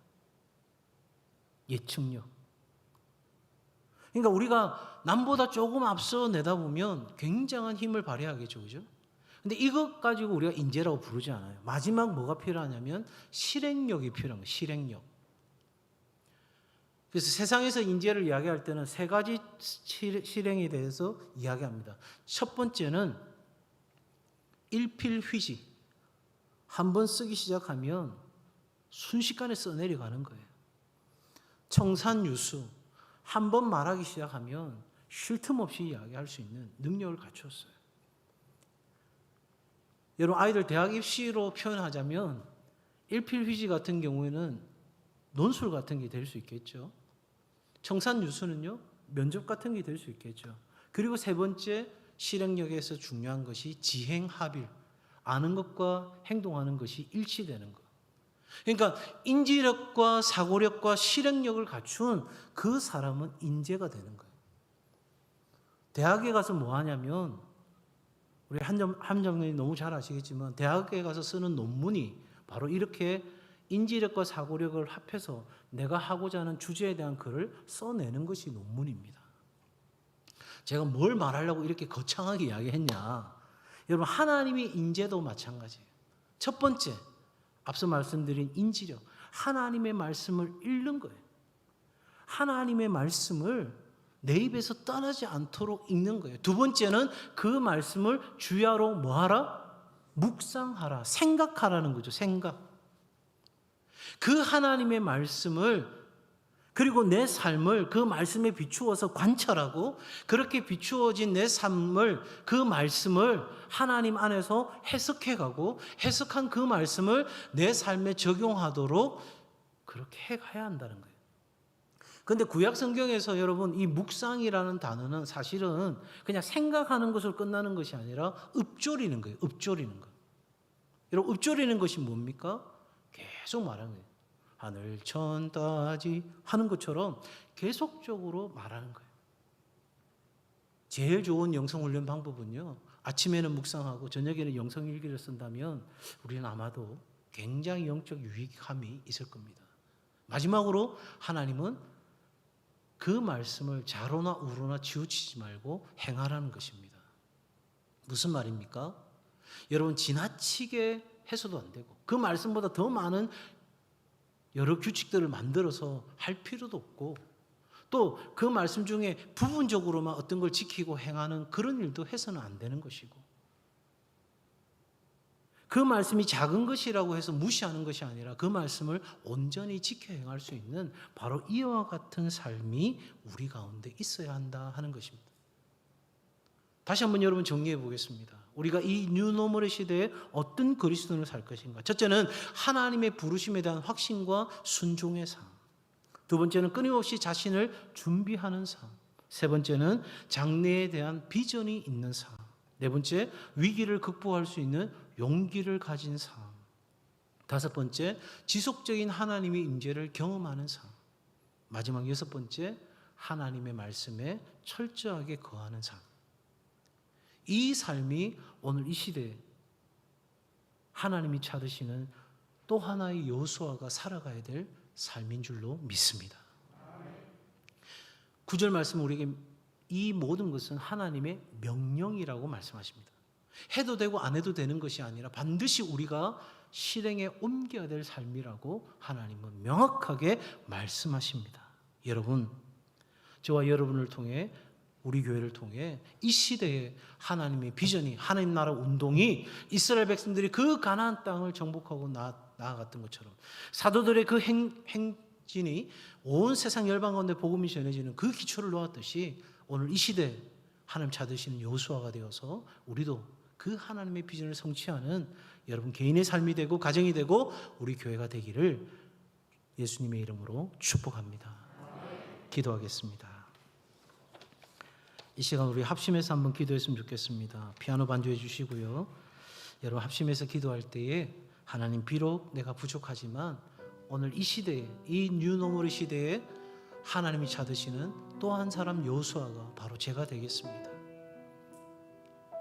예측력. 그러니까 우리가 남보다 조금 앞서 내다보면 굉장한 힘을 발휘하겠죠. 그죠? 근데 이것 가지고 우리가 인재라고 부르지 않아요. 마지막 뭐가 필요하냐면 실행력이 필요한 거예요. 실행력. 그래서 세상에서 인재를 이야기할 때는 세 가지 실행에 대해서 이야기합니다. 첫 번째는 일필휘지. 한번 쓰기 시작하면 순식간에 써내려가는 거예요. 청산유수. 한번 말하기 시작하면 쉴 틈 없이 이야기할 수 있는 능력을 갖췄어요. 여러분 아이들 대학 입시로 표현하자면 일필휘지 같은 경우에는 논술 같은 게 될 수 있겠죠. 청산유수는요 면접 같은 게 될 수 있겠죠. 그리고 세 번째 실행력에서 중요한 것이 지행합일. 아는 것과 행동하는 것이 일치되는 것. 그러니까 인지력과 사고력과 실행력을 갖춘 그 사람은 인재가 되는 거예요. 대학에 가서 뭐 하냐면 우리 함정님 너무 잘 아시겠지만 대학에 가서 쓰는 논문이 바로 이렇게 인지력과 사고력을 합해서 내가 하고자 하는 주제에 대한 글을 써내는 것이 논문입니다. 제가 뭘 말하려고 이렇게 거창하게 이야기했냐. 여러분 하나님의 인재도 마찬가지예요. 첫 번째 앞서 말씀드린 인지력. 하나님의 말씀을 읽는 거예요. 하나님의 말씀을 내 입에서 떠나지 않도록 읽는 거예요. 두 번째는 그 말씀을 주야로 뭐하라? 묵상하라. 생각하라는 거죠. 생각. 그 하나님의 말씀을 그리고 내 삶을 그 말씀에 비추어서 관찰하고 그렇게 비추어진 내 삶을 그 말씀을 하나님 안에서 해석해가고 해석한 그 말씀을 내 삶에 적용하도록 그렇게 해가야 한다는 거예요. 그런데 구약 성경에서 여러분 이 묵상이라는 단어는 사실은 그냥 생각하는 것으로 끝나는 것이 아니라 읊조리는 거예요. 읊조리는 거. 여러분 읊조리는 것이 뭡니까? 계속 말하는 거예요. 하늘천 따지 하는 것처럼 계속적으로 말하는 거예요. 제일 좋은 영성훈련 방법은요. 아침에는 묵상하고 저녁에는 영성일기를 쓴다면 우리는 아마도 굉장히 영적 유익함이 있을 겁니다. 마지막으로 하나님은 그 말씀을 좌로나 우로나 치우치지 말고 행하라는 것입니다. 무슨 말입니까? 여러분 지나치게 해서도 안 되고 그 말씀보다 더 많은 여러 규칙들을 만들어서 할 필요도 없고 또 그 말씀 중에 부분적으로만 어떤 걸 지키고 행하는 그런 일도 해서는 안 되는 것이고 그 말씀이 작은 것이라고 해서 무시하는 것이 아니라 그 말씀을 온전히 지켜 행할 수 있는 바로 이와 같은 삶이 우리 가운데 있어야 한다 하는 것입니다. 다시 한번 여러분 정리해 보겠습니다. 우리가 이 뉴노멀의 시대에 어떤 그리스도인을 살 것인가. 첫째는 하나님의 부르심에 대한 확신과 순종의 삶. 두 번째는 끊임없이 자신을 준비하는 삶. 세 번째는 장래에 대한 비전이 있는 삶. 네 번째, 위기를 극복할 수 있는 용기를 가진 삶. 다섯 번째, 지속적인 하나님의 임재를 경험하는 삶. 마지막 여섯 번째, 하나님의 말씀에 철저하게 거하는 삶. 이 삶이 오늘 이 시대에 하나님이 찾으시는 또 하나의 여호수아가 살아가야 될 삶인 줄로 믿습니다. 9절 말씀 우리에게 이 모든 것은 하나님의 명령이라고 말씀하십니다. 해도 되고 안 해도 되는 것이 아니라 반드시 우리가 실행에 옮겨야 될 삶이라고 하나님은 명확하게 말씀하십니다. 여러분, 저와 여러분을 통해 우리 교회를 통해 이 시대에 하나님의 비전이 하나님 나라 운동이 이스라엘 백성들이 그 가나안 땅을 정복하고 나아갔던 것처럼 사도들의 그 행진이 온 세상 열방 가운데 복음이 전해지는 그 기초를 놓았듯이 오늘 이 시대에 하나님 찾으시는 여호수아가 되어서 우리도 그 하나님의 비전을 성취하는 여러분 개인의 삶이 되고 가정이 되고 우리 교회가 되기를 예수님의 이름으로 축복합니다. 기도하겠습니다. 이 시간 우리 합심해서 한번 기도했으면 좋겠습니다. 피아노 반주해 주시고요. 여러분 합심해서 기도할 때에 하나님 비록 내가 부족하지만 오늘 이 시대에, 이 뉴노멀의 시대에 하나님이 찾으시는 또 한 사람 여호수아가 바로 제가 되겠습니다.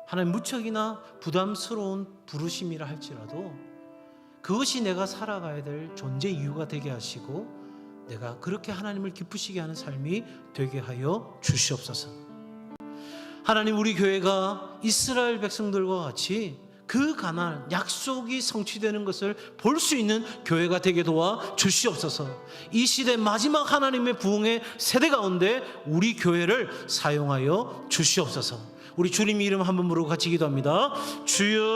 하나님 무척이나 부담스러운 부르심이라 할지라도 그것이 내가 살아가야 될 존재 이유가 되게 하시고 내가 그렇게 하나님을 기쁘시게 하는 삶이 되게 하여 주시옵소서. 하나님, 우리 교회가 이스라엘 백성들과 같이 그 가나안 약속이 성취되는 것을 볼 수 있는 교회가 되게 도와 주시옵소서. 이 시대 마지막 하나님의 부흥의 세대 가운데 우리 교회를 사용하여 주시옵소서. 우리 주님 이름 한번 부르고 같이 기도합니다. 주여.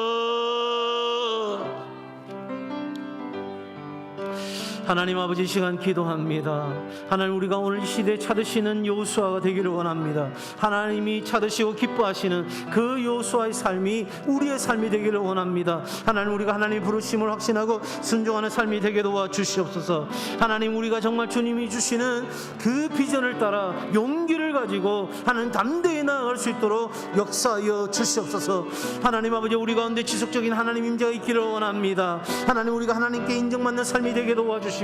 하나님 아버지, 이 시간 기도합니다. 하나님, 우리가 오늘 이 시대에 찾으시는 여호수아가 되기를 원합니다. 하나님이 찾으시고 기뻐하시는 그 여호수아의 삶이 우리의 삶이 되기를 원합니다. 하나님, 우리가 하나님의 부르심을 확신하고 순종하는 삶이 되게 도와주시옵소서. 하나님, 우리가 정말 주님이 주시는 그 비전을 따라 용기를 가지고 하나님 담대히 나아갈 수 있도록 역사하여 주시옵소서. 하나님 아버지, 우리 가운데 지속적인 하나님 임재가 있기를 원합니다. 하나님, 우리가 하나님께 인정받는 삶이 되게 도와주시옵소서.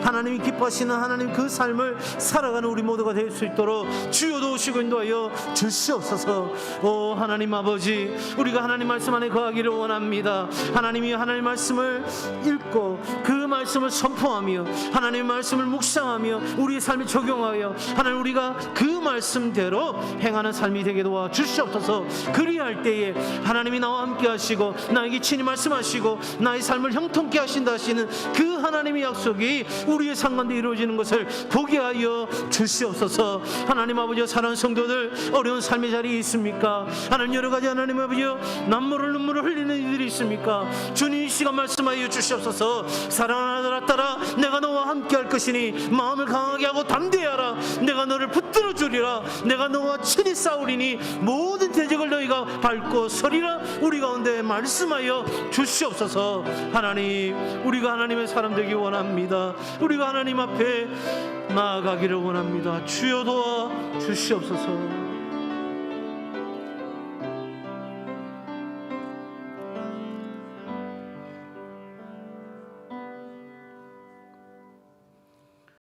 하나님이 기뻐하시는 하나님 그 삶을 살아가는 우리 모두가 될 수 있도록 주여 도우시고 인도하여 주시옵소서. 오 하나님 아버지, 우리가 하나님 말씀 안에 거하기를 원합니다. 하나님이 하나님 말씀을 읽고 그 말씀을 선포하며 하나님의 말씀을 묵상하며 우리의 삶에 적용하여 하나님 우리가 그 말씀대로 행하는 삶이 되게 도와 주시옵소서. 그리할 때에 하나님이 나와 함께 하시고 나에게 친히 말씀하시고 나의 삶을 형통케 하신다 하시는 그 하나님의 약속이 우리의 상관도 이루어지는 것을 보게 하여 주시옵소서. 하나님 아버지, 사랑하는 성도들 어려운 삶의 자리에 있습니까? 하나님, 여러 가지 하나님 아버지 눈물을 흘리는 이들이 있습니까? 주님 이 시간 말씀하여 주시옵소서. 사랑하는 아들아 따라 내가 너와 함께 할 것이니 마음을 강하게 하고 담대하라. 내가 너를 붙들어 주리라. 내가 너와 친히 싸우리니 모든 대적을 너희가 밟고 서리라. 우리 가운데 말씀하여 주시옵소서. 하나님, 우리가 하나님의 사람 되기 원합니다. 우리가 하나님 앞에 나아가기를 원합니다. 주여 도와 주시옵소서.